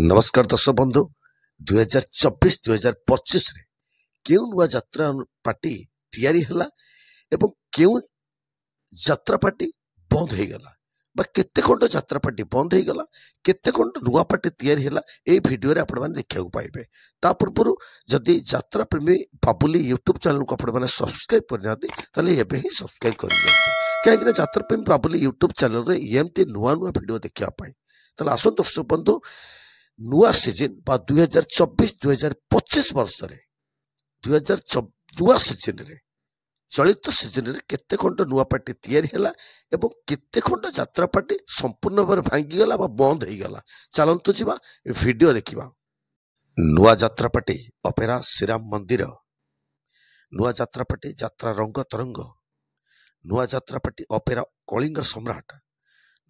नमस्कार दर्शक बंधु 2024-2025 रे केउ नुआ यात्रा पार्टी तैयारी हला एवं केउ यात्रा पार्टी बंद हो गला बा केते खंड यात्रा पार्टी बंद हो गला केते खंड नुआ पार्टी तैयारी हला ए वीडियो रे आपण माने देखिया पाइबे। ता पूर्व जदि यात्रा प्रेमी बाबुली यूट्यूब चैनल को आपण माने सब्सक्राइब करनाती ताले एबे ही सब्सक्राइब कर कहीं यात्रा प्रेमी बाबुली यूट्यूब चैनल रे एमती नुआ नुआ वीडियो देखिया पाई ताले आसन दर्शक बंधु नुआ सीजन बा 2024-2025 वर्ष रे 2024 नुआ सीजन रे चलित सीजन रे केते खंड नुआ पार्टी तैयारी हला एवं केते खंड यात्रा पार्टी संपूर्ण भाव भांगी गला बा बंद हो गला। चलंतु जीवा वीडियो देखिबा। नुआ यात्रा पार्टी ऑपेरा श्रीराम मंदिर, नुआ यात्रा पार्टी यात्रा रंग तरंग, नुआ यात्रा पार्टी ऑपेरा कलिंग सम्राट,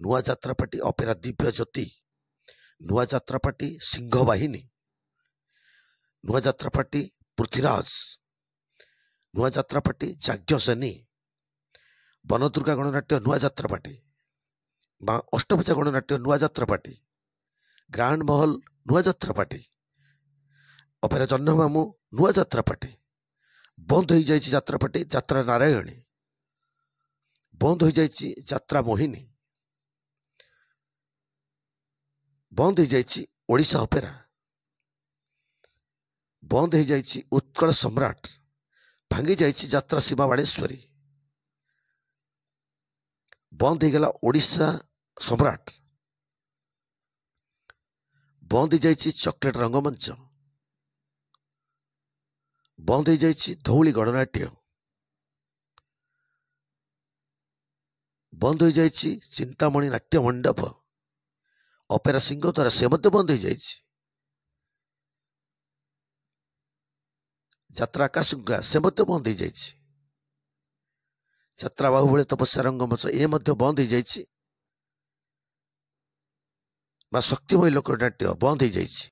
नुआ यात्रा पार्टी ऑपेरा दिव्य ज्योति, नुआ यात्रा पार्टी सिंह बाहिनी, नुआ यात्रा पार्टी पृथ्वीराज, नुआ यात्रा पार्टी जाज्ञसेनी, बनदुर्गा गणनाट्य नुआ यात्रा पार्टी, मां अष्टभुजा गणनाट्य नुआ यात्रा पार्टी, ग्रांड महल नुआ यात्रा पार्टी, ऑपेरा जन्ममामू नुआ यात्रा पार्टी बंद हो जाइए। यात्रा पार्टी यात्रा नारायणी बंद हो जाइए। यात्रा मोहिनी बंद हो जाइए। ओडिशा ऑपेरा बंद हो जाइए। उत्कल सम्राट भांगी जाइए। यात्रा सीमा बाणेश्वरी बंद हो गला। ओडिशा सम्राट बंद हो जाइए। चॉकलेट रंगमंच बंद हो जाइए। धौली गणनाट्य बंद हो जाइए। चिंतामणि नाट्य मंडप ऑपेरा सिंह द्वारा से बंद हो जाइए। यात्रा आकाशगंगा से बंद हो जाइए। यात्रा बाहुबली तपस्या रंगमंच ए बंद हो जाइए। शक्तिमय लोकनाट्य बंद हो जाइए।